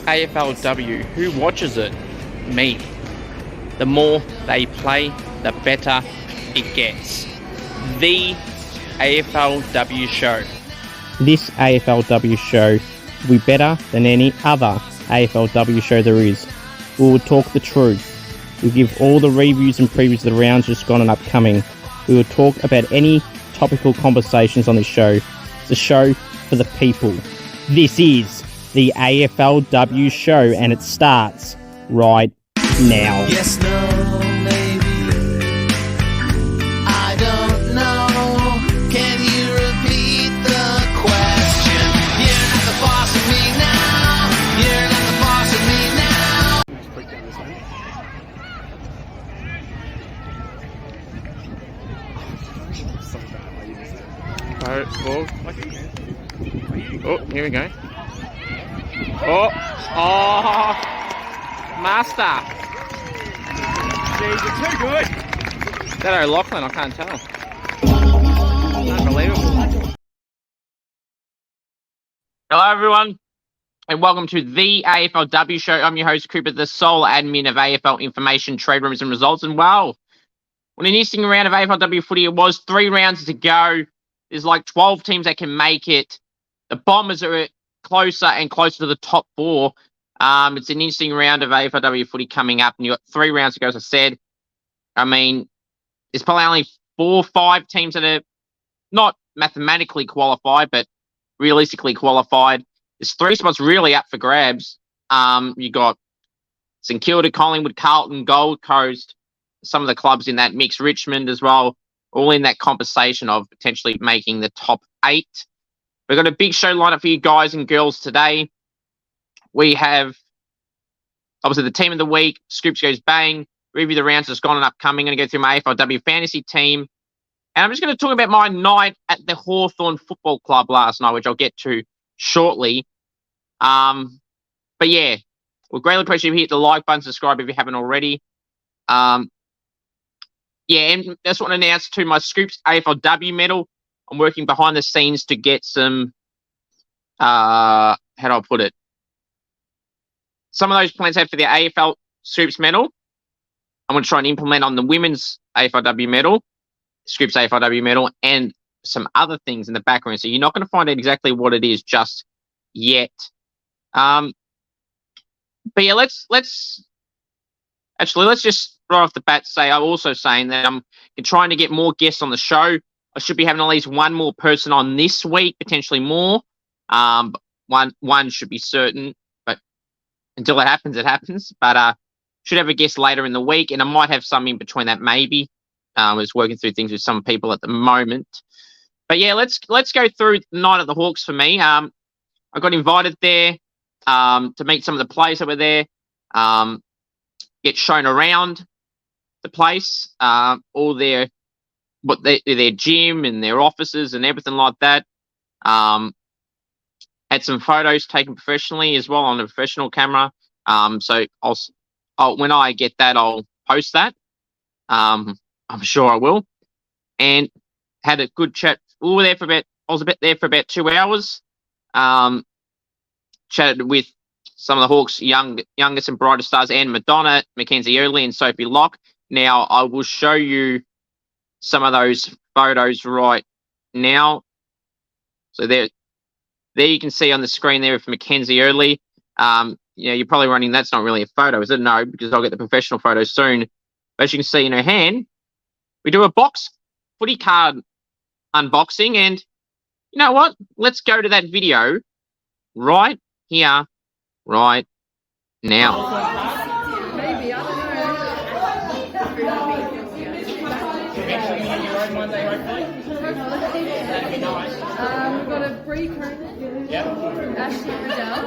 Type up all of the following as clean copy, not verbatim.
AFLW. Who watches it? Me. The more they play, the better it gets. The AFLW Show. This AFLW show will be better than any other AFLW show there is. We will talk the truth. We'll give all the reviews and previews of the rounds just gone and upcoming. We will talk about any topical conversations on this show. It's a show for the people. This is the AFLW show and it starts right now. Yes, no, maybe. I don't know. Can you repeat the question? You're not the boss of me now. You're not the boss of me now. Oh, here we go. Oh, Master. Jeez, you're too good. Is that O'Loughlin? I can't tell. Unbelievable. Hello, everyone, and welcome to the AFLW show. I'm your host, Cooper, the sole admin of AFL Information, Trade Rumors and Results. And wow, what an interesting round of AFLW footy it was. 3 rounds to go. There's like 12 teams that can make it. The Bombers are closer and closer to the top 4. It's an interesting round of AFLW footy coming up, and you've got 3 rounds to go, as I said. I mean, there's probably only 4 or 5 teams that are not mathematically qualified, but realistically qualified. There's 3 spots really up for grabs. You got St Kilda, Collingwood, Carlton, Gold Coast, some of the clubs in that mix, Richmond as well, all in that conversation of potentially making the top 8. We've got a big show lineup for you guys and girls today. We have, obviously, the team of the week. Scoops goes bang. Review the rounds that's gone and upcoming. I'm going to go through my AFLW Fantasy team. And I'm just going to talk about my night at the Hawthorn Football Club last night, which I'll get to shortly. But yeah, we'll greatly appreciate if you hit the like button, subscribe if you haven't already. Yeah, and I just want to announce to my Scoops AFLW medal. I'm working behind the scenes to get some, how do I put it? Some of those plans have for the AFL Scoops medal. I'm going to try and implement on the women's AFLW medal, Scoops AFLW medal, and some other things in the background. So you're not going to find out exactly what it is just yet. But yeah, let's just right off the bat say I'm also saying that I'm trying to get more guests on the show. I should be having at least one more person on this week, potentially more. One should be certain, but until it happens, it happens. But should have a guest later in the week, and I might have some in between that maybe. I was working through things with some people at the moment. But yeah, let's go through the night at the Hawks for me. I got invited there to meet some of the players that were there, get shown around the place, all their gym and their offices and everything like that. Had some photos taken professionally as well on a professional camera. So I'll when I get that, I'll post that. I'm sure I will. And had a good chat. I was there for about 2 hours. Chatted with some of the Hawks' youngest and brightest stars, Anne Madonna, Mackenzie Eardley, and Sophie Locke. Now I will show you some of those photos right now. So there you can see on the screen there for Mackenzie Eardley. You're probably running, that's not really a photo, is it? No, because I'll get the professional photo soon. But as you can see in her hand, we do a box footy card unboxing. And you know what? Let's go to that video right here, right now. Maybe, I don't know. We've got a Bree Conan, Ashley Riddell,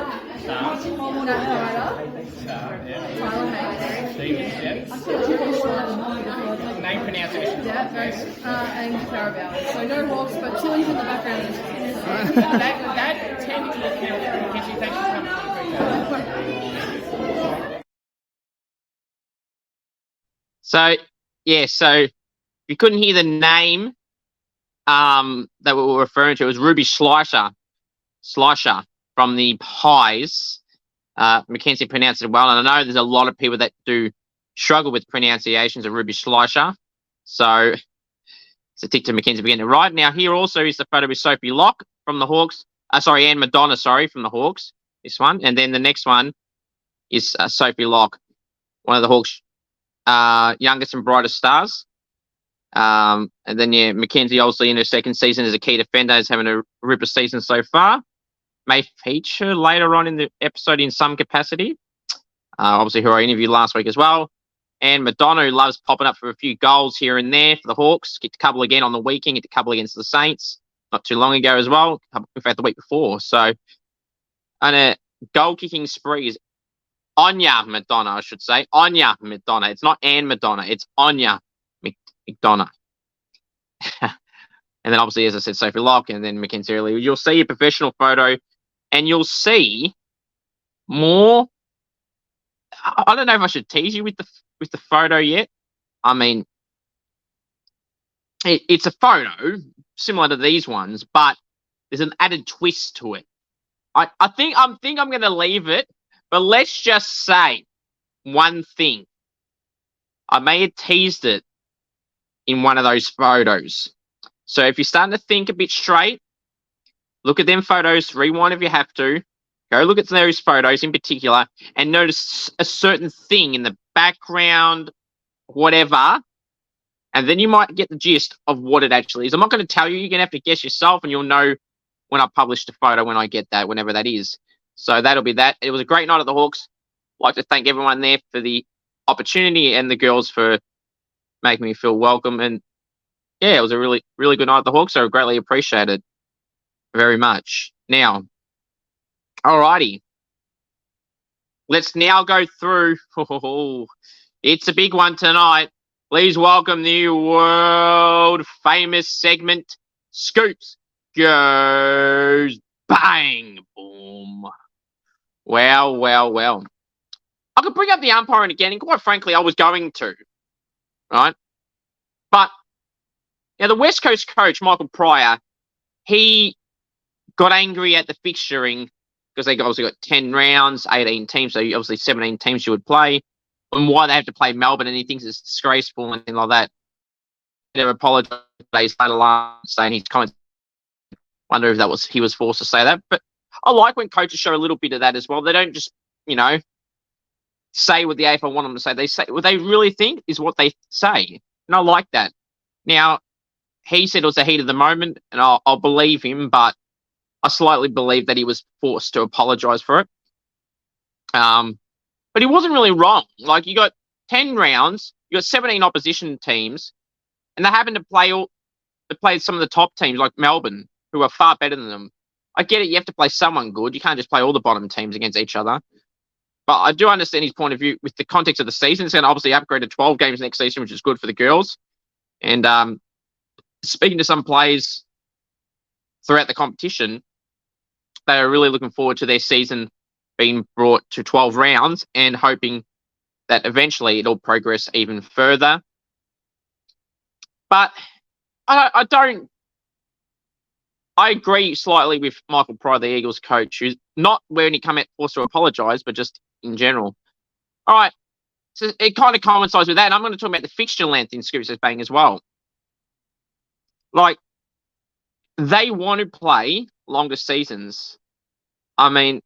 Nat Ryder, Tyler Hayes, Name pronunciation. and Carabao. So no Hawks, but Chili's in the background. That technically counts. Mackenzie, thanks for coming. So if you couldn't hear the name that we were referring to, it was Ruby Slicer from the Pies. Mackenzie pronounced it well, and I know there's a lot of people that do struggle with pronunciations of Ruby Schleicher. So it's a tick to Mackenzie for getting it right. Now, here also is the photo with Sophie Locke from the Hawks. Anne Madonna, from the Hawks. This one. And then the next one is Sophie Locke, one of the Hawks' youngest and brightest stars. And then, Mackenzie, obviously, in her second season as a key defender, is having a ripper season so far. May feature later on in the episode in some capacity. Obviously, who I interviewed last week as well. And Madonna, who loves popping up for a few goals here and there for the Hawks. Kicked a couple again on the weekend, kicked a couple against the Saints not too long ago as well. In fact, the week before. So, on a goal-kicking spree is Anya Madonna, I should say. Anya Madonna. It's not Anne Madonna. It's Anya McDonough. And then, obviously, as I said, Sophie Locke and then Mackenzie Eardley. You'll see a professional photo and you'll see more. I don't know if I should tease you with the photo yet. I mean, it's a photo similar to these ones, but there's an added twist to it. I think I'm going to leave it, but let's just say one thing. I may have teased it in one of those photos. So if you're starting to think a bit straight, look at them photos, rewind if you have to. Go look at those photos in particular and notice a certain thing in the background, whatever, and then you might get the gist of what it actually is. I'm not going to tell you. You're going to have to guess yourself, and you'll know when I publish the photo, when I get that, whenever that is. So that'll be that. It was a great night at the Hawks. I'd like to thank everyone there for the opportunity and the girls for making me feel welcome. And, yeah, it was a really, really good night at the Hawks, so I greatly appreciate it very much. Now, alrighty. Let's now go through. It's a big one tonight. Please welcome the world famous segment, Scoops Goes Bang Boom. Well. I could bring up the umpiring again, and quite frankly, I was going to. Right? But now the West Coast coach, Michael Pryor, he got angry at the fixturing because they obviously got 10 rounds, 18 teams, so obviously 17 teams you would play, and why they have to play Melbourne, and he thinks it's disgraceful and things like that. He never apologised later last saying his comments. Wonder if he was forced to say that. But I like when coaches show a little bit of that as well. They don't just, say what the AFL want them to say. They say what they really think is what they say. And I like that. Now, he said it was the heat of the moment, and I'll believe him, but I slightly believe that he was forced to apologise for it. But he wasn't really wrong. Like, you got 10 rounds, you got 17 opposition teams, and they happen to play some of the top teams like Melbourne, who are far better than them. I get it, you have to play someone good. You can't just play all the bottom teams against each other. But I do understand his point of view with the context of the season. It's going to obviously upgrade to 12 games next season, which is good for the girls. And speaking to some players throughout the competition, they are really looking forward to their season being brought to 12 rounds and hoping that eventually it'll progress even further. But I agree slightly with Michael Pryor, the Eagles coach, who's not when he come out forced to apologise, but just in general. All right, so it kind of coincides with that. And I'm going to talk about the fixture length in Scoops Goes Bang as well. Like, they want to play longer seasons. I mean,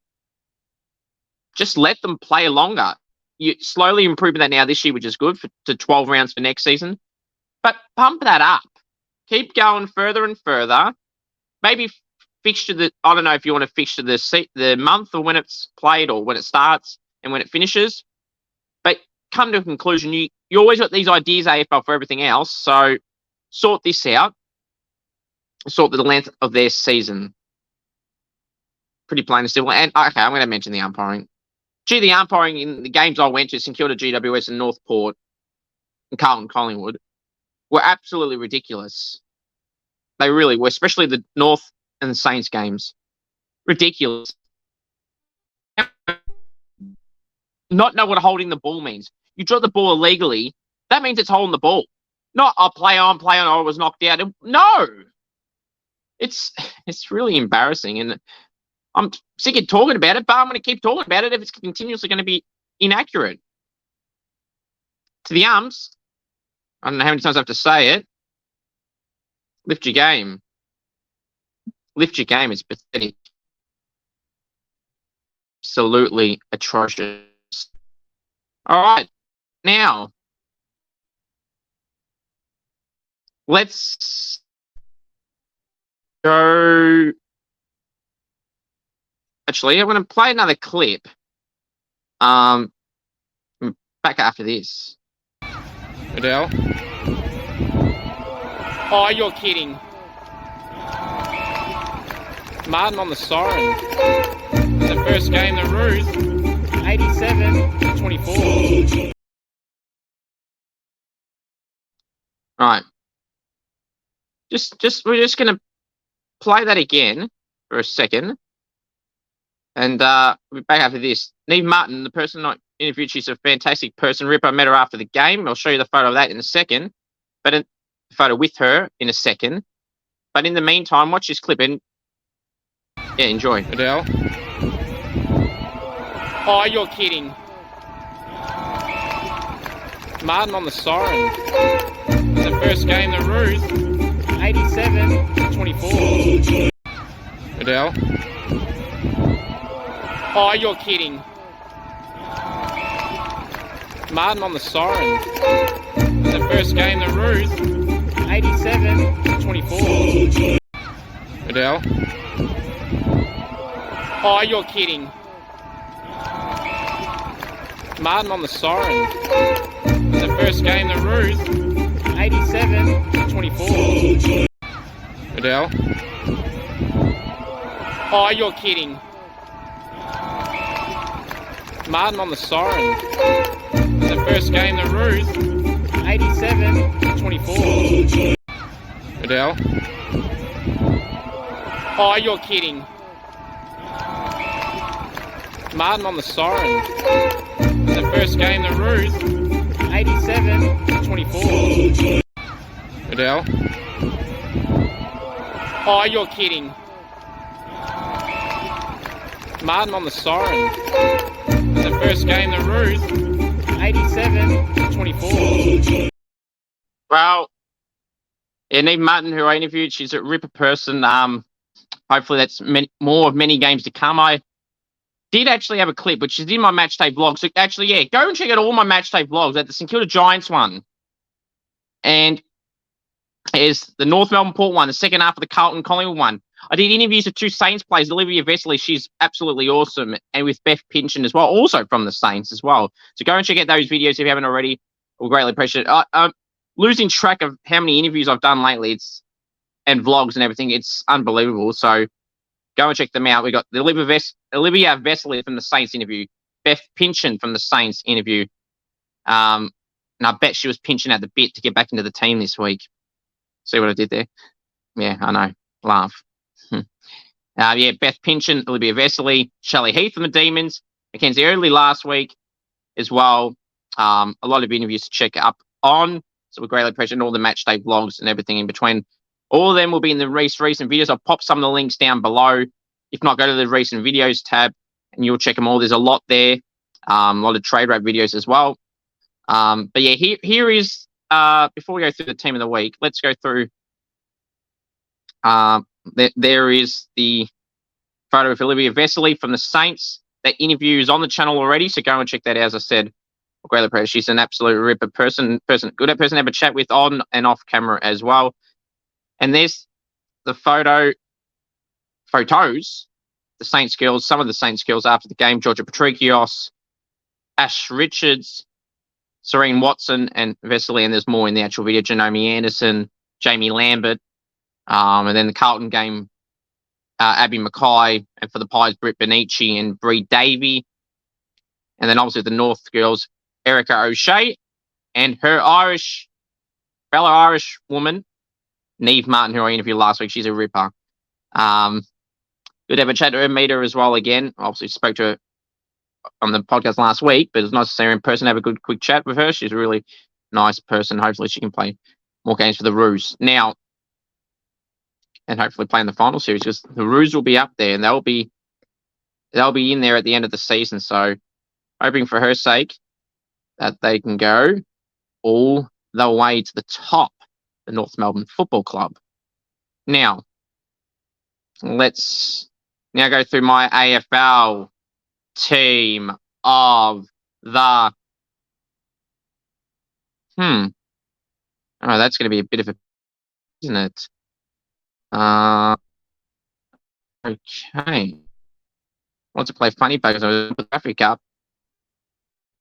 just let them play longer. You're slowly improving that now this year, which is good, to 12 rounds for next season. But pump that up. Keep going further and further. Maybe fixture I don't know if you want to fixture the month or when it's played or when it starts and when it finishes. But come to a conclusion. You always got these ideas, AFL, for everything else. So sort this out. Sort the length of their season. Pretty plain and simple. And okay, I'm going to mention the umpiring. The umpiring in the games I went to, St Kilda, GWS and Northport and Carlton, Collingwood, were absolutely ridiculous. They really were, especially the North and the Saints games. Ridiculous. Not know what holding the ball means. You drop the ball illegally, that means it's holding the ball. Not, play on, I was knocked out. No! It's really embarrassing. And I'm sick of talking about it, but I'm going to keep talking about it if it's continuously going to be inaccurate. To the arms, I don't know how many times I have to say it. Lift your game. Lift your game. It's pathetic. Absolutely atrocious. All right. Now, let's go. Actually, I'm going to play another clip. Back after this. Adele. Oh, you're kidding. Martin on the siren. The first game, the Roos. 87-24. Right. We're just going to play that again for a second. And we'll be back after this. Neve Martin, the person I interviewed, she's a fantastic person. Ripper, I met her after the game. I'll show you the photo of that in a second. But a photo with her in a second. But in the meantime, watch this clip and yeah, enjoy. Adele. Oh, you're kidding. Martin on the siren. The first game, the Roos. 87-24. Adele. Oh, you're kidding. Martin on the siren. The first game, the Roos. 87-24. Adele. Oh, you're kidding. Martin on the siren. The first game, the Roos. 87-24. Adele. Oh, you're kidding. Martin on the siren. The first game, the Roos. 87-24. Adele. Oh, you're kidding. Martin on the siren. The first game, the Roos. 87-24. Adele. Oh, you're kidding. Martin on the siren. The first game, the Roos. 87-24. Well, yeah, Neve Martin, who I interviewed, she's a ripper person. Hopefully that's more of many games to come. I did actually have a clip, which is in my match day vlog. So actually, yeah, go and check out all my match day vlogs at the St Kilda Giants one. And there's the North Melbourne Port one, the second half of the Carlton Collingwood one. I did interviews with two Saints players, Olivia Vesely, she's absolutely awesome, and with Beth Pinchin as well, also from the Saints as well. So go and check out those videos if you haven't already. We'll greatly appreciate it. I'm losing track of how many interviews I've done lately. And vlogs and everything. It's unbelievable. So go and check them out. We got the Olivia Vesely from the Saints interview, Beth Pinchin from the Saints interview. And I bet she was pinching at the bit to get back into the team this week. See what I did there? Yeah, I know. Laugh. Yeah, Beth Pinchin, Olivia Vesely, Shelley Heath from the Demons, Mackenzie Eardley last week as well. A lot of interviews to check up on. So we greatly appreciate all the match day vlogs and everything in between. All of them will be in the recent videos. I'll pop some of the links down below. If not, go to the recent videos tab and you'll check them all. There's a lot there. A lot of trade rate videos as well. But yeah, here is, before we go through the team of the week, let's go through. There is the photo of Olivia Vesely from the Saints. That interview is on the channel already, so go and check that out. As I said, I'll greatly appreciate. She's an absolute ripper person, good person to have a chat with on and off camera as well. And there's the photos, the Saints girls, some of the Saints girls after the game, Georgia Patrikios, Ash Richards, Serene Watson, and Vesely, and there's more in the actual video, Janome Anderson, Jamie Lambert, and then the Carlton game, Abby Mackay, and for the Pies, Britt Benici and Bree Davey. And then obviously the North girls, Erica O'Shea, and her fellow Irish woman, Neve Martin, who I interviewed last week. She's a ripper. Good to have a chat to her, meet her as well again. Obviously spoke to her on the podcast last week, but it's nice to see her in person, have a good quick chat with her. She's a really nice person. Hopefully she can play more games for the Roos. Now, and hopefully play in the final series, because the Roos will be up there and they'll be they'll be in there at the end of the season. So hoping for her sake that they can go all the way to the top, the North Melbourne Football Club. Now, let's now go through my AFL team of the... Oh, that's going to be a bit of a... Isn't it? Okay. I want to play funny bugs. I was put the graphic up.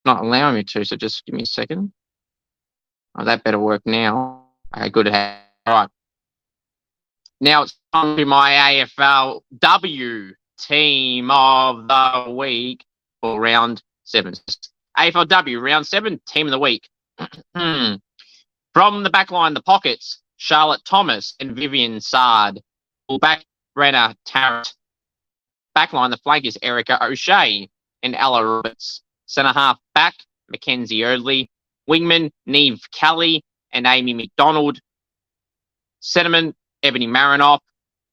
Not allowing me to, so just give me a second. Oh, that better work now. Okay, good. All right. Now it's on to my AFLW team of the week for round 7. AFLW round 7 team of the week. From the back line, the pockets, Charlotte Thomas and Vivian Sard. Fullback, Brenna Tarrant. Backline, the flankers, Erica O'Shea and Ella Roberts. Centre half back, Mackenzie Eardley. Wingman, Neve Kelly and Amy McDonald. Centreman, Ebony Marinoff.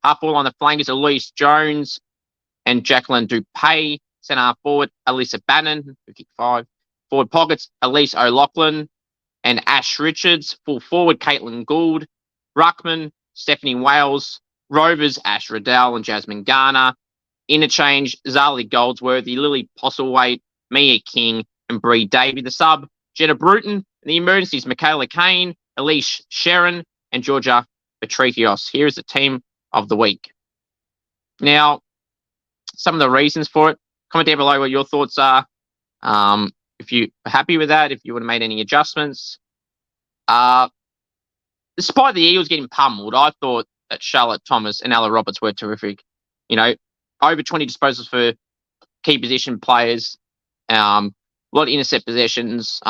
Half ball on the flankers, Elise Jones and Jacqueline Dupay. Centre half forward, Alyssa Bannon, who kicked 5. Forward pockets, Elise O'Loughlin and Ash Richards. Full forward, Caitlin Gould. Ruckman, Stephanie Wales. Rovers, Ash Riddell and Jasmine Garner. Interchange, Zali Goldsworthy, Lily Postlethwaite, Mia King and Bree Davey. The sub, Jenna Bruton. The emergencies, Michaela Kane, Elise Sharon and Georgia Patricios. Here is the team of the week. Now, some of the reasons for it. Comment down below what your thoughts are. If you are happy with that, if you would have made any adjustments. Despite the Eagles getting pummeled, I thought that Charlotte Thomas and Ella Roberts were terrific. You know, over 20 disposals for key position players. A lot of intercept possessions.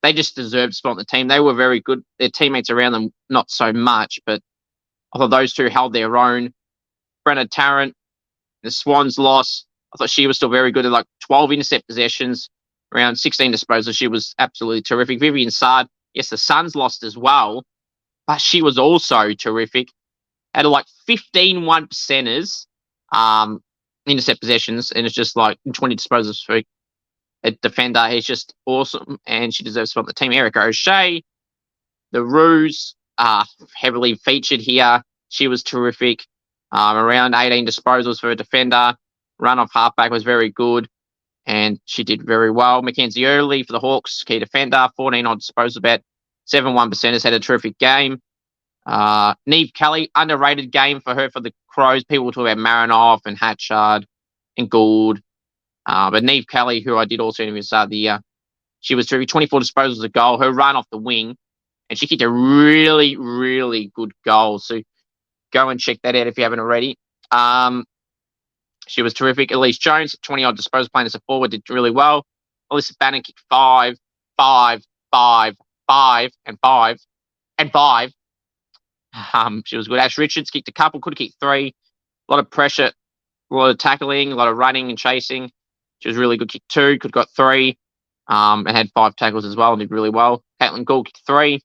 They just deserved a spot on the team. They were very good. Their teammates around them, not so much, but I thought those two held their own. Brenna Tarrant, the Swans loss. I thought she was still very good at like 12 intercept possessions, around 16 disposals. She was absolutely terrific. Vivian Sard, yes, the Suns lost as well, but she was also terrific. Had like 15 1%ers, intercept possessions, and it's just like 20 disposals for a defender. He's just awesome, and she deserves to spot the team. Erica O'Shea, the Roos, heavily featured here. She was terrific. Around 18 disposals for a defender. Run off halfback was very good, and she did very well. Mackenzie Eardley for the Hawks, key defender, 14 odd disposals, about 7 1%ers, had a terrific game. Neve Kelly, underrated game for her for the Crows. People talk about Marinoff and Hatchard and Gould. But Neve Kelly, who I did also interview at the start of the year, she was terrific. 24 disposals a goal. Her run off the wing, and she kicked a really, really good goal. So go and check that out if you haven't already. She was terrific. Elise Jones, 20-odd disposals, playing as a forward, did really well. Alyssa Bannon kicked 5, 5, 5, 5, and 5, and 5. She was good. Ash Richards kicked a couple, could have kicked 3. A lot of pressure, a lot of tackling, a lot of running and chasing. She was really good. Kicked 2, could have got 3, and had 5 tackles as well and did really well. Caitlin Gould kicked 3.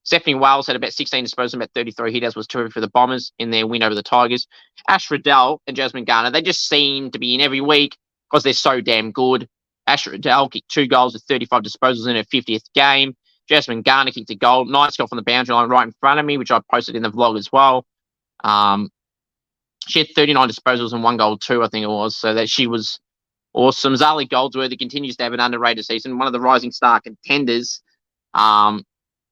Stephanie Wales had about 16 disposals, about 33 hit-outs, was terrific for the Bombers in their win over the Tigers. Ash Riddell and Jasmine Garner, they just seem to be in every week because they're so damn good. Ash Riddell kicked 2 goals with 35 disposals in her 50th game. Jasmine Garner kicked a goal. Nice goal from the boundary line right in front of me, which I posted in the vlog as well. She had 39 disposals and 1 goal too, I think it was. So that she was awesome. Zali Goldsworthy continues to have an underrated season. One of the rising star contenders.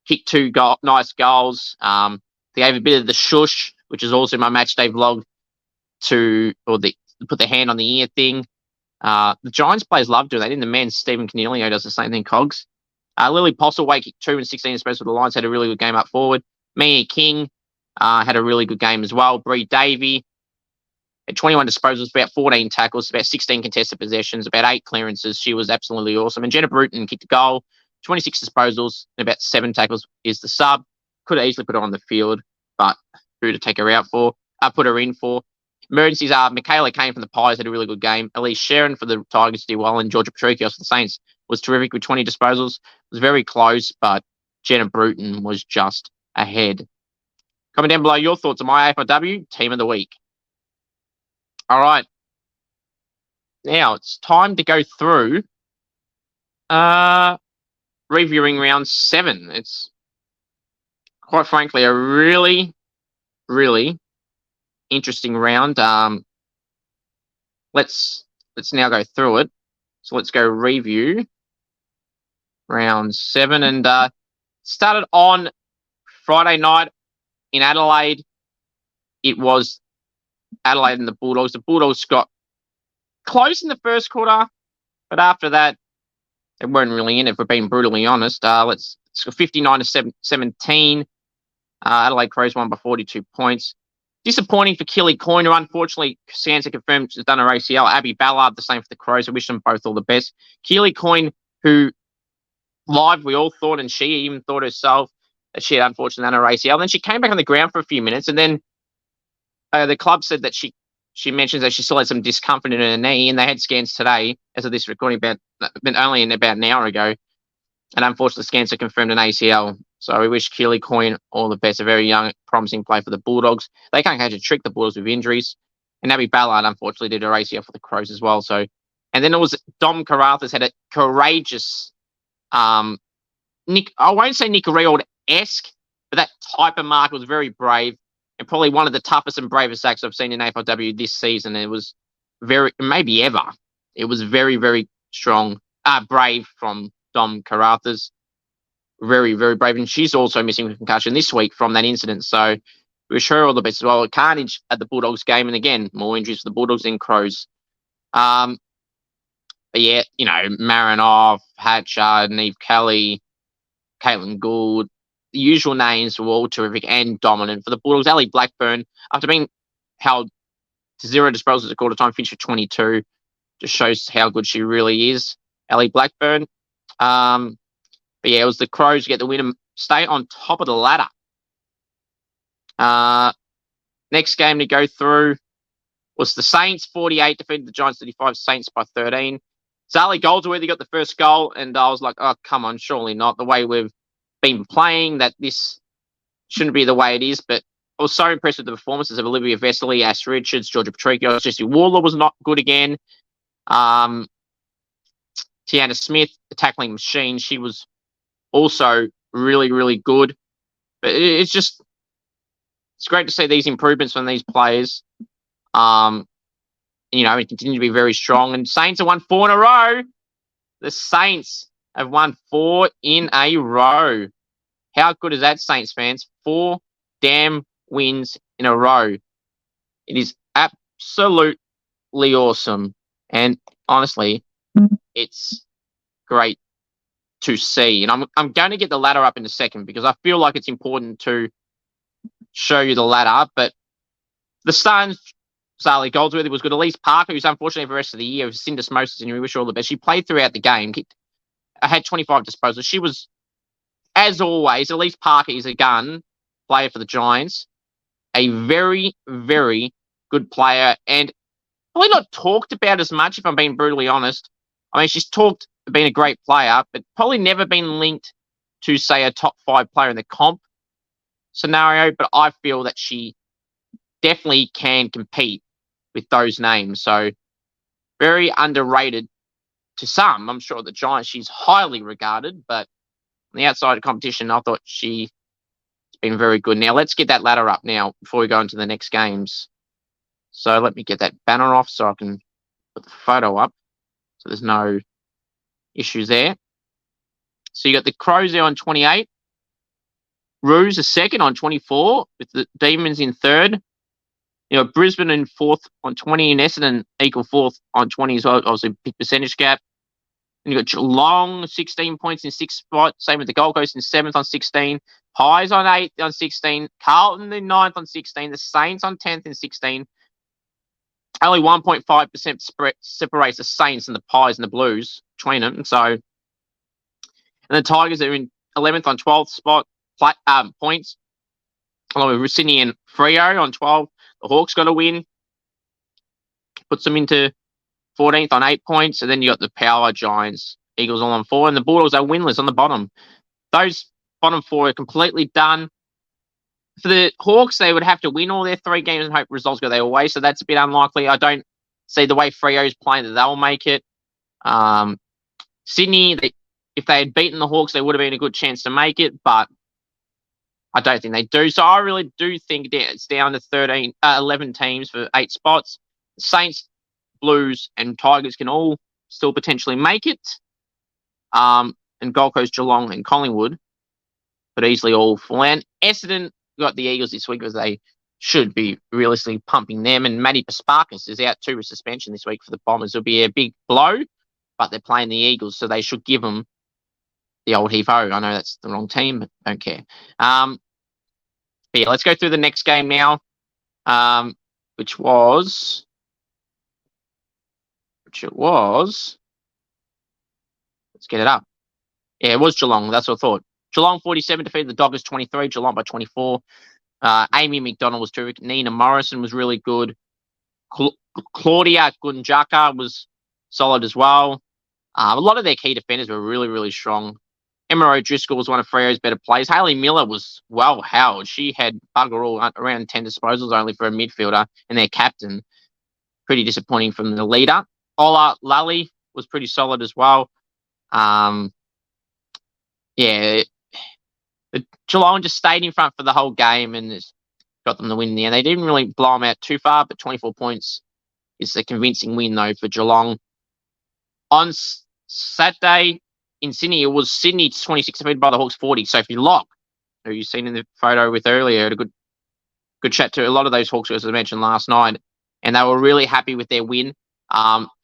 Kicked 2 nice goals. They gave a bit of the shush, which is also my match day vlog, put the hand on the ear thing. The Giants players love doing that. In the men's, Stephen Cornelio does the same thing, Cogs. Lily Postlethwaite kicked 2 and 16 disposals for the Lions, had a really good game up forward. Mia King had a really good game as well. Bree Davey had 21 disposals, about 14 tackles, about 16 contested possessions, about 8 clearances. She was absolutely awesome. And Jenna Bruton kicked a goal, 26 disposals, and about 7 tackles is the sub. Could have easily put her on the field, but who to take her out for? Put her in for. Emergencies are Michaela Kane from the Pies had a really good game. Elise Sharon for the Tigers did well, and Georgia Patricios for the Saints was terrific with 20 disposals. It was very close, but Jenna Bruton was just ahead. Comment down below your thoughts on my AFLW team of the week. All right. Now it's time to go through reviewing round 7. It's quite frankly a really, really interesting round. Let's now go through it. So let's go review round 7, and started on Friday night in Adelaide. It was Adelaide and the Bulldogs. The Bulldogs got close in the first quarter, but after that, they weren't really in it, if we're being brutally honest. Let's go 59-17. Adelaide Crows won by 42 points. Disappointing for Keely Coyne, who unfortunately Sansa confirmed has done her ACL. Abby Ballard, the same for the Crows. I wish them both all the best. Keely Coyne, who live we all thought, and she even thought herself, that she had unfortunately done her ACL. Then she came back on the ground for a few minutes, and then the club said that she mentions that she still had some discomfort in her knee, and they had scans today, as of this recording, but only in about an hour ago. And unfortunately, scans have confirmed an ACL. So we wish Keely Coyne all the best. A very young, promising player for the Bulldogs. They can't catch a trick, the Bulldogs, with injuries. And Abby Ballard, unfortunately, did her ACL for the Crows as well. So, and then it was Dom Carruthers had a courageous, I won't say Nick Riord-esque, but that type of mark was very brave, and probably one of the toughest and bravest sacks I've seen in AFLW this season. It was maybe ever. It was very, very strong, brave from Dom Carruthers. Very, very brave. And she's also missing with concussion this week from that incident. So we wish her all the best as well. Carnage at the Bulldogs game. And again, more injuries for the Bulldogs and Crows. But yeah, Marinoff, Hatcher, Neve Kelly, Caitlin Gould, the usual names were all terrific and dominant for the Bulldogs. Ellie Blackburn, after being held to 0 disposals at quarter time, finished with 22. Just shows how good she really is. Ellie Blackburn. But yeah, it was the Crows get the win and stay on top of the ladder. Next game to go through was the Saints 48 defeated the Giants 35. Saints by 13. Zali Goldsworthy got the first goal, and I was like, oh, come on, surely not. The way we've been playing, that this shouldn't be the way it is. But I was so impressed with the performances of Olivia Vesely, Ash Richards, Georgia Patricio. Jessie Waller was not good again. Tiana Smith, the tackling machine, she was also really, really good. But it's great to see these improvements from these players. And continue to be very strong. And Saints have won 4 in a row. The Saints have won 4 in a row. How good is that, Saints fans? 4 damn wins in a row. It is absolutely awesome. And honestly, it's great to see. And I'm going to get the ladder up in a second, because I feel like it's important to show you the ladder. But the Suns, Zali Goldsworthy was good. Elise Parker, who's unfortunately for the rest of the year with syndesmosis, and we wish her all the best. She played throughout the game. I had 25 disposals. She was, as always, Elise Parker is a gun player for the Giants. A very, very good player, and probably not talked about as much, if I'm being brutally honest. I mean, she's been a great player, but probably never been linked to, say, a top 5 player in the comp scenario. But I feel that she definitely can compete with those names. So very underrated to some. I'm sure the Giants, she's highly regarded, but on the outside of competition, I thought she's been very good. Now let's get that ladder up now before we go into the next games. So let me get that banner off so I can put the photo up, so there's no issues there. So you got the Crows there on 28. Roos a second on 24, with the Demons in third. Brisbane in fourth on 20, and Essendon equal fourth on 20 as well. Obviously, big percentage gap. And you got Geelong 16 points in 6th spot. Same with the Gold Coast in 7th on 16. Pies on 8th on 16. Carlton in 9th on 16. The Saints on 10th and 16. Only 1.5% separates the Saints and the Pies and the Blues between them. So, and the Tigers are in 11th on 12th spot points, along with Sydney and Freo on 12. The Hawks got a win, puts them into 14th on 8 points, and then you got the Power Giants, Eagles all on 4, and the Bulldogs are winless on the bottom. Those bottom 4 are completely done. For the Hawks, they would have to win all their 3 games and hope results go their way, so that's a bit unlikely. I don't see the way Freo's playing that they'll make it. Sydney, if they had beaten the Hawks, they would have been a good chance to make it, but I don't think they do. So I really do think it's down to 11 teams for 8 spots. Saints, Blues, and Tigers can all still potentially make it. And Gold Coast, Geelong, and Collingwood could easily all fall in. Essendon got the Eagles this week because they should be realistically pumping them. And Matty Pasparkas is out too with suspension this week for the Bombers. It'll be a big blow, but they're playing the Eagles, so they should give them the old heave-ho. I know that's the wrong team, but don't care. Yeah, let's go through the next game now, which was... let's get it up. Yeah, it was Geelong. That's what I thought. Geelong 47 defeated the Doggers 23. Geelong by 24. Amy McDonald was terrific. Nina Morrison was really good. Claudia Gunjaka was solid as well. A lot of their key defenders were really, really strong. Emma O'Driscoll was one of Freo's better players. Hayley Miller was well held. She had bugger all, around 10 disposals only for a midfielder, and their captain. Pretty disappointing from the leader. Ola Lally was pretty solid as well. Yeah, Geelong just stayed in front for the whole game and got them the win in the end. They didn't really blow them out too far, but 24 points is a convincing win, though, for Geelong. On Saturday in Sydney, it was Sydney 26 defeated by the Hawks 40. Sophie Locke, who you've seen in the photo with earlier, had a good chat to a lot of those Hawks, as I mentioned last night, and they were really happy with their win.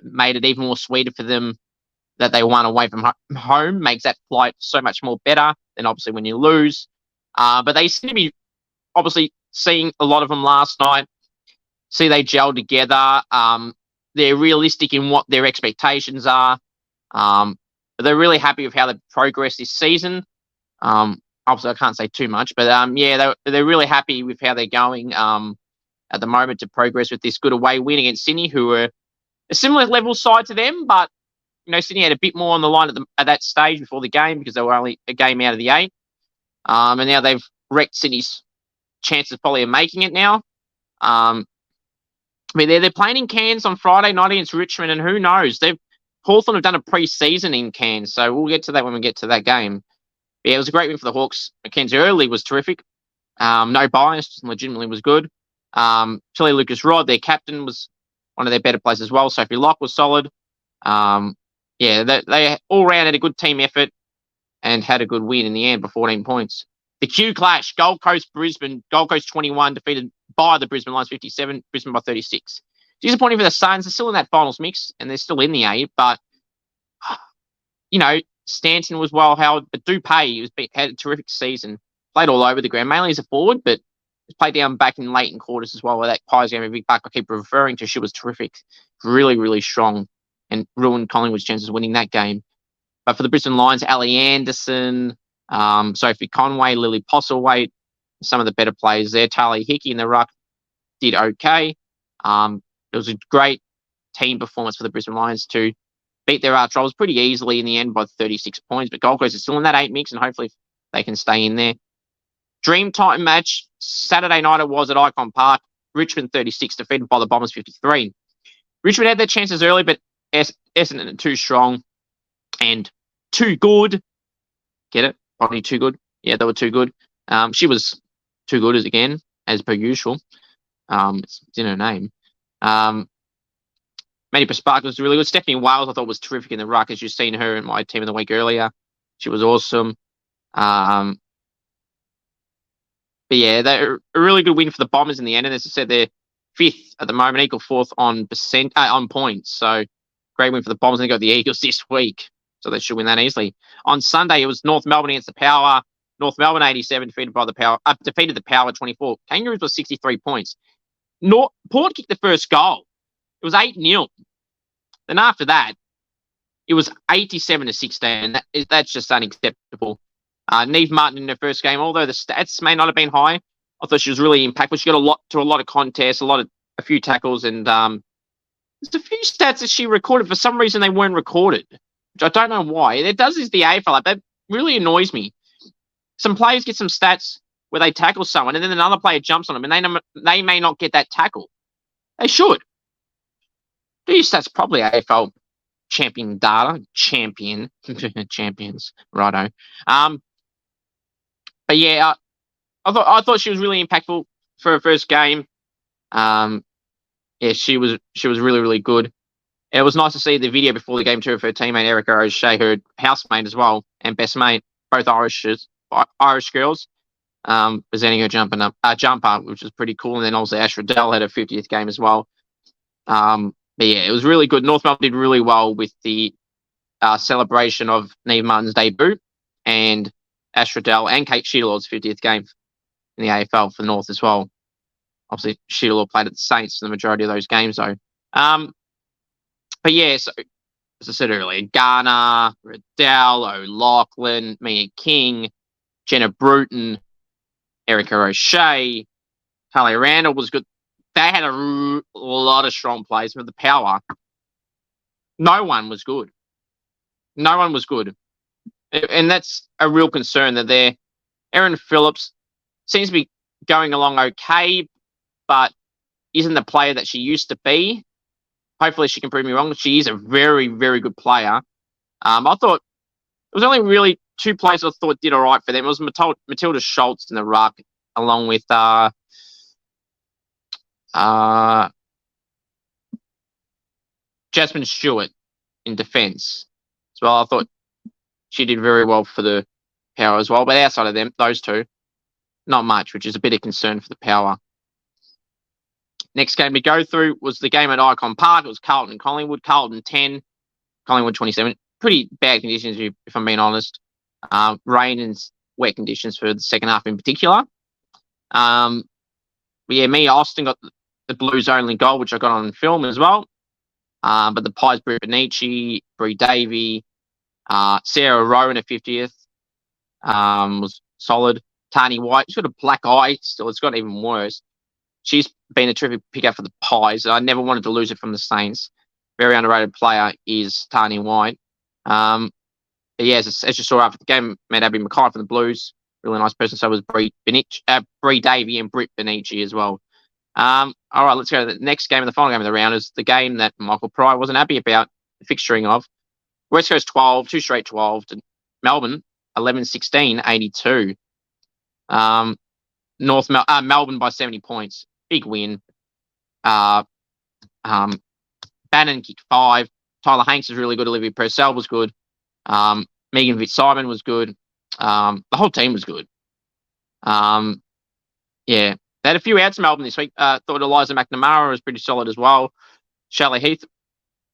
Made it even more sweeter for them that they won away from home, makes that flight so much more better than obviously when you lose. But they seem to be obviously seeing a lot of them last night. See, they gel together. They're realistic in what their expectations are. They're really happy with how they've progressed this season. Obviously, I can't say too much, but yeah, they're really happy with how they're going at the moment to progress with this good away win against Sydney, who are a similar level side to them, but you know, Sydney had a bit more on the line at that stage before the game because they were only a game out of the 8. And now they've wrecked Sydney's chances probably of making it now. I mean, they're playing in Cairns on Friday night against Richmond, and who knows? Hawthorn have done a pre-season in Cairns, so we'll get to that when we get to that game. But yeah, it was a great win for the Hawks. Mackenzie Eardley was terrific. No bias, legitimately was good. Chile Lucas Rod, their captain, was one of their better players as well. Sophie Locke was solid. Yeah, they all round had a good team effort and had a good win in the end by 14 points. The Q Clash, Gold Coast, Brisbane. Gold Coast 21 defeated by the Brisbane Lions 57, Brisbane by 36. Disappointing for the Suns. They're still in that finals mix and they're still in the 8, but, you know, Stanton was well held, but Dupay had a terrific season. Played all over the ground, mainly as a forward, but played down back in late in quarters as well, where that Pies game, a big back I keep referring to. She was terrific. Really, really strong and ruined Collingwood's chances of winning that game. But for the Brisbane Lions, Ali Anderson, Sophie Conway, Lily Postlethwaite, some of the better players there. Talia Hickey in the ruck did okay. It was a great team performance for the Brisbane Lions to beat their arch rivals pretty easily in the end by 36 points. But Gold Coast is still in that 8 mix, and hopefully they can stay in there. Dreamtime match, Saturday night it was at Icon Park. Richmond 36 defeated by the Bombers 53. Richmond had their chances early, but Essendon too strong and too good. Get it? Probably too good. Yeah, they were too good. She was too good as per usual. It's in her name. Maddie Paspark was really good. Stephanie Wales I thought was terrific in the ruck, as you've seen her in my team of the week earlier. She was awesome. But yeah, they're a really good win for the Bombers in the end. And as I said, they're 5th at the moment, equal 4th on points. So great win for the Bombers. And they got the Eagles this week, so they should win that easily. On Sunday, it was North Melbourne against the Power. North Melbourne 87 defeated the Power 24. Kangaroos was 63 points. Port kicked the first goal. It was 8-0. Then after that, it was 87-16. That's just unacceptable. Neve Martin in her first game, although the stats may not have been high, I thought she was really impactful. She got a lot of contests, a few tackles, and there's a few stats that she recorded. For some reason, they weren't recorded, which I don't know why. It does is the AFL. That really annoys me. Some players get some stats where they tackle someone, and then another player jumps on them, and they may not get that tackle. They should. Do your stats probably AFL champion data. Champions. Righto. But yeah, I thought she was really impactful for her first game. Yeah, she was really, really good. It was nice to see the video before the game too of her teammate Erica O'Shea, her housemate as well, and best mate, both Irish girls, presenting her jumper, which was pretty cool. And then also Ash Riddell had her 50th game as well. But yeah, it was really good. North Melbourne did really well with the celebration of Neve Martin's debut and Ash Riddell and Kate Sheedlord's 50th game in the AFL for North as well. Obviously, Sheedlord played at the Saints for the majority of those games, though. But yeah, so as I said earlier, Garner, Riddell, O'Loughlin, Mia King, Jenna Bruton, Erica O'Shea, Talia Randall was good. They had a lot of strong plays with the power. No one was good. No one was good. And that's a real concern that there. Erin Phillips seems to be going along okay, but isn't the player that she used to be. Hopefully she can prove me wrong. She is a very, very good player. I thought it was only really two players I thought did all right for them. It was Matilda Schultz in the ruck, along with Jasmine Stewart in defence as well. I thought she did very well for the power as well. But outside of them, those two, not much, which is a bit of concern for the power. Next game to go through was the game at Icon Park. It was Carlton and Collingwood. Carlton 10, Collingwood 27. Pretty bad conditions, if I'm being honest. Rain and wet conditions for the second half in particular. But yeah, Mia Austin got the Blues' only goal, which I got on film as well. But the Pies, Britt Benici, Brie Davey, Sarah Rowe in her 50th was solid. Tani White, she's got a black eye still. It's got even worse. She's been a terrific pickup for the Pies. I never wanted to lose it from the Saints. Very underrated player is Tani White. But yeah, as you saw after the game, met Abby Mackay from the Blues. Really nice person. So was Brie Davey and Britt Benici as well. All right, let's go to the next game. The final game of the round is the game that Michael Pryor wasn't happy about the fixturing of. West Coast 12, 2 straight 12 to Melbourne, 11-16, 82. Melbourne by 70 points. Big win. Bannon kicked 5. Tyler Hanks was really good. Olivia Purcell was good. Megan Fitzsimon was good. The whole team was good. Yeah. They had a few outs in Melbourne this week. Thought Eliza McNamara was pretty solid as well. Shelley Heath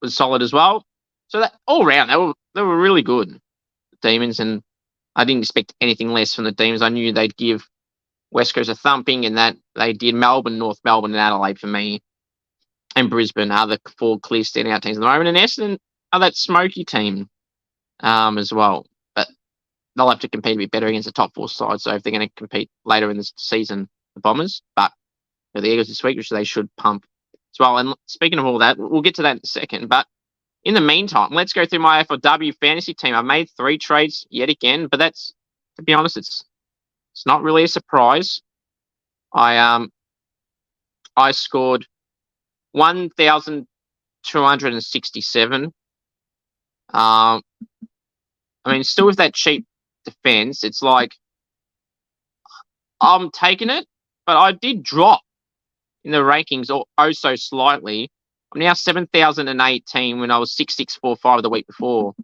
was solid as well. So that all round, they were really good, the Demons, and I didn't expect anything less from the Demons. I knew they'd give West Coast a thumping, and that they did. Melbourne, North Melbourne, and Adelaide for me, and Brisbane are the 4 clear standout teams at the moment, and Essendon are that smoky team as well. But they'll have to compete a bit better against the top 4 sides. So if they're going to compete later in the season, the Bombers, but for the Eagles this week, which they should pump as well. And speaking of all that, we'll get to that in a second. But in the meantime, let's go through my AFLW fantasy team. I've made 3 trades yet again, but that's, to be honest, it's not really a surprise. I scored 1,267. I mean, still with that cheap defense, it's like I'm taking it, but I did drop in the rankings so slightly. I'm now 7,018 when I was 6,645 the week before.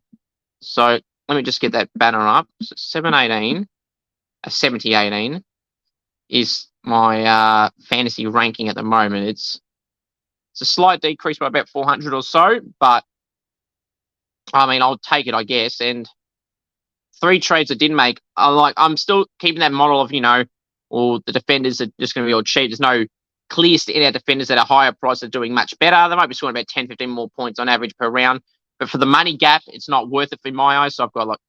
So let me just get that banner up. So 7018 is my fantasy ranking at the moment. It's a slight decrease by about 400 or so, but I mean, I'll take it, I guess. And 3 trades I didn't make. I'm still keeping that model of, or the defenders are just going to be all cheap. There's no clear standout defenders at a higher price are doing much better. They might be scoring about 10, 15 more points on average per round. But for the money gap, it's not worth it for my eyes. So I've got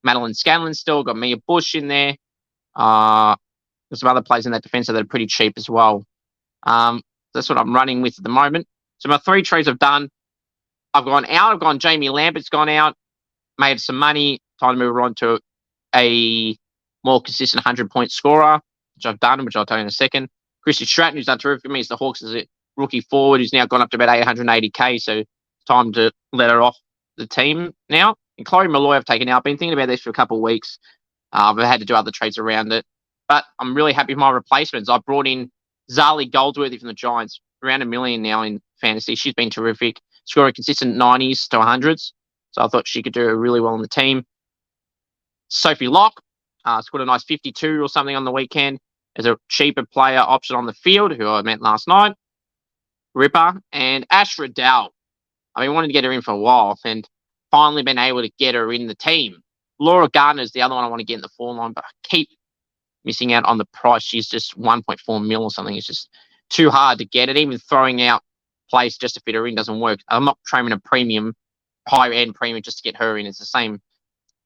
Madeline Scanlon still, got Mia Bush in there. There's some other players in that defence that are pretty cheap as well. That's what I'm running with at the moment. So my 3 trades I've done, I've gone out. I've gone Jamie Lambert's gone out, made some money. Time to move on to a more consistent 100-point scorer, which I've done, which I'll tell you in a second. Christy Stratton, who's done terrific for me, is the Hawks rookie forward who's now gone up to about 880k. So time to let her off the team now. And Chloe Malloy I've taken out. I've been thinking about this for a couple of weeks. I've had to do other trades around it. But I'm really happy with my replacements. I brought in Zali Goldsworthy from the Giants, around $1 million now in fantasy. She's been terrific. Scoring consistent 90s to 100s. So I thought she could do really well on the team. Sophie Locke scored a nice 52 or something on the weekend as a cheaper player option on the field, who I met last night. Ripper. And Ash Riddell. I've been wanting to get her in for a while and finally been able to get her in the team. Laura Gardner's the other one I want to get in the form line, but I keep missing out on the price. She's just 1.4 mil or something. It's just too hard to get it. Even throwing out plays just to fit her in doesn't work. I'm not trading a premium, high-end premium just to get her in. It's the same.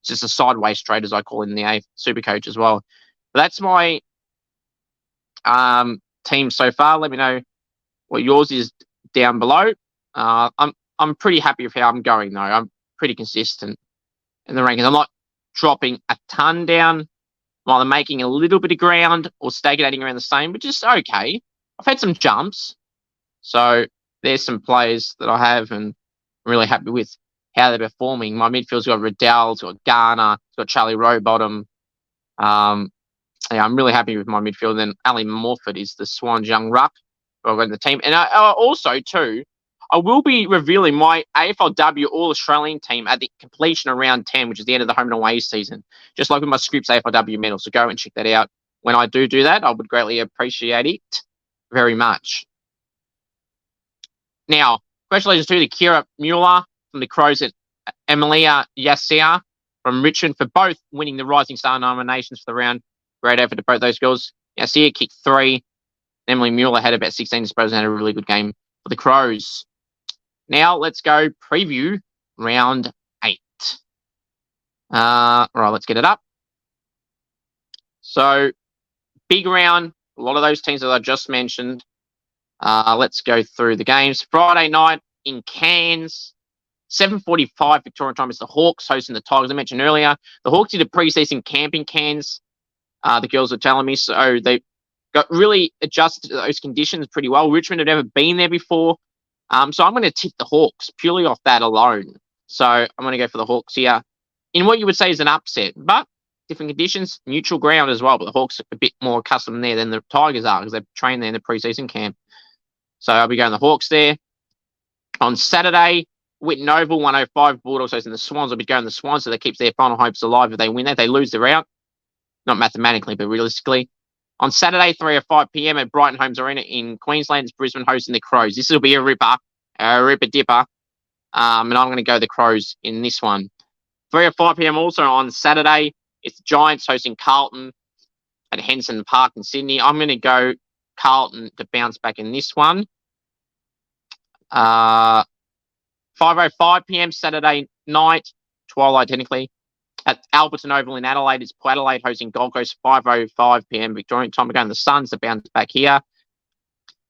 It's just a sideways trade, as I call it in the Supercoach as well. But that's my team so far. Let me know what yours is down below. I'm pretty happy with how I'm going, though. I'm pretty consistent in the rankings. I'm not dropping a ton down, while I'm making a little bit of ground or stagnating around the same, which is okay. I've had some jumps. So there's some players that I have and I'm really happy with how they're performing. My midfield's got Riddell, it's got Garner, it's got Charlie Rowbottom. I'm really happy with my midfield. Then Ali Morford is the Swans young ruck who I've got in the team. And also, too, I will be revealing my AFLW All-Australian team at the completion of round 10, which is the end of the home and away season, just like with my Scripps AFLW medal. So go and check that out. When I do that, I would greatly appreciate it very much. Now, congratulations to the Kira Mueller from the Crows and Emilia Yasia from Richmond for both winning the Rising Star nominations for the round. Great effort to both those girls. Yasia kicked 3. Emily Mueller had about 16 disposals and had a really good game for the Crows. Now let's go preview round 8. Right, let's get it up. So, big round. A lot of those teams that I just mentioned. Let's go through the games. Friday night in Cairns, 7:45 Victorian time. It's the Hawks hosting the Tigers. I mentioned earlier, the Hawks did a pre-season camp in Cairns. The girls were telling me, so they got really adjusted to those conditions pretty well. Richmond had never been there before. So I'm going to tip the Hawks purely off that alone. So I'm going to go for the Hawks here in what you would say is an upset, but different conditions, neutral ground as well. But the Hawks are a bit more accustomed there than the Tigers are because they've trained there in the preseason camp. So I'll be going the Hawks there. On Saturday, Whitten Oval, 105 Bulldogs hosting the Swans. I'll be going the Swans, so that keeps their final hopes alive if they win that. If they lose, they're out. Not mathematically, but realistically. On Saturday, 3 or 5 p.m. at Brighton Homes Arena in Queensland, it's Brisbane hosting the Crows. This will be a ripper dipper. And I'm going to go the Crows in this one. 3 or 5 p.m. also on Saturday, it's the Giants hosting Carlton at Henson Park in Sydney. I'm going to go Carlton to bounce back in this one. 5:05 p.m. Saturday night, twilight technically, at Alberton Oval in Adelaide. It's Port Adelaide hosting Gold Coast, 5:05 p.m. Victorian time. We're going the Suns to bounce back here.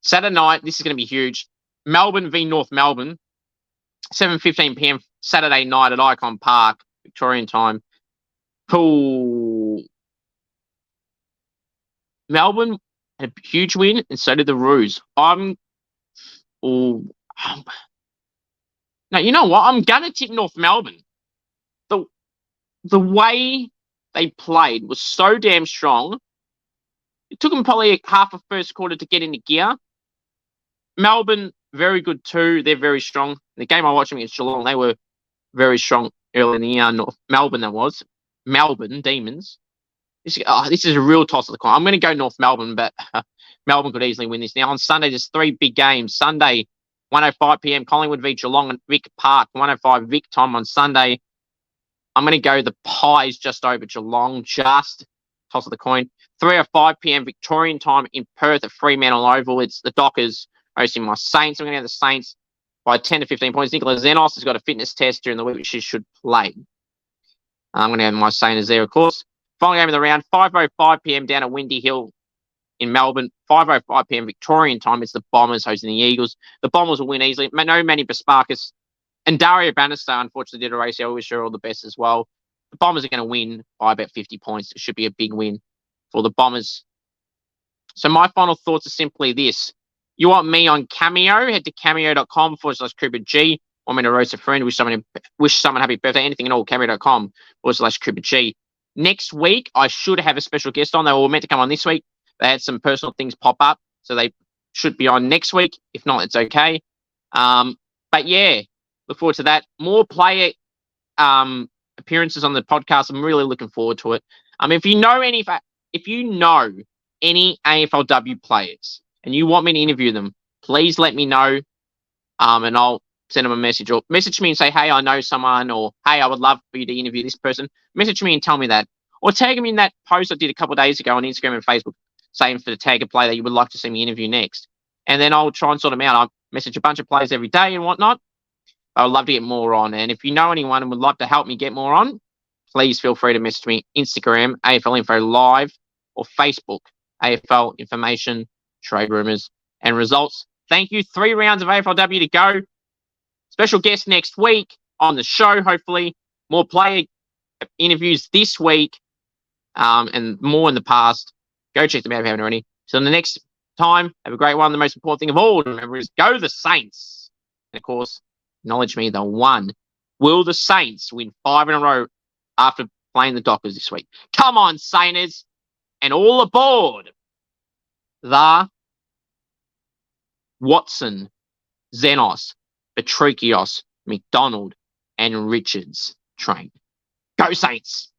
Saturday night, this is going to be huge. Melbourne v North Melbourne, 7:15 p.m. Saturday night at Icon Park, Victorian time. Cool. Melbourne had a huge win, and so did the Roos. No, you know what? I'm going to tip North Melbourne. The way they played was so damn strong. It took them probably half a first quarter to get into gear. Melbourne, very good too. They're very strong. The game I watched against Geelong, they were very strong early in the year. North Melbourne, that was. Melbourne Demons. This is a real toss of the coin. I'm going to go North Melbourne, but Melbourne could easily win this. Now, on Sunday, there's 3 big games. Sunday, 1:05 p.m. Collingwood v Geelong and Vic Park, 1:05 Vic time on Sunday. I'm going to go the Pies just over Geelong, just toss of the coin. 3 or 5 p.m. Victorian time in Perth at Fremantle Oval. It's the Dockers hosting my Saints. I'm going to have the Saints by 10 to 15 points. Nicola Xenos has got a fitness test during the week, which she should play. I'm going to have my Saints there, of course. Final game of the round, 5:05 p.m. down at Windy Hill in Melbourne. 5:05 p.m. Victorian time. It's the Bombers hosting the Eagles. The Bombers will win easily. No Manny Pasparkas. And Dario Bannister, unfortunately, did a race. I wish her all the best as well. The Bombers are going to win by about 50 points. It should be a big win for the Bombers. So my final thoughts are simply this. You want me on Cameo? Head to cameo.com/Cooper G. Want me to roast a friend? Wish someone happy birthday? Anything at all? Cameo.com/Cooper G. Next week, I should have a special guest on. They were meant to come on this week. They had some personal things pop up, so they should be on next week. If not, it's okay. But yeah, look forward to that. More player appearances on the podcast. I'm really looking forward to it. If you know any AFLW players and you want me to interview them, please let me know. And I'll send them a message, or message me and say, hey, I know someone, or hey, I would love for you to interview this person. Message me and tell me that, or tag me in that post I did a couple of days ago on Instagram and Facebook, saying for the tag a player that you would like to see me interview next, and then I'll try and sort them out. I message a bunch of players every day and whatnot. I would love to get more on, and if you know anyone and would like to help me get more on, please feel free to message me Instagram AFL Info Live, or Facebook AFL Information, Trade Rumors and Results. Thank you. 3 rounds of AFLW to go. Special guest next week on the show, hopefully. More player interviews this week, and more in the past. Go check them out if you haven't already. So the next time, have a great one. The most important thing of all, remember, is go the Saints. And of course, acknowledge me, the one. Will the Saints win 5 in a row after playing the Dockers this week? Come on, Sainers. And all aboard the Watson, Xenos, Patricios, McDonald, and Richards train. Go Saints!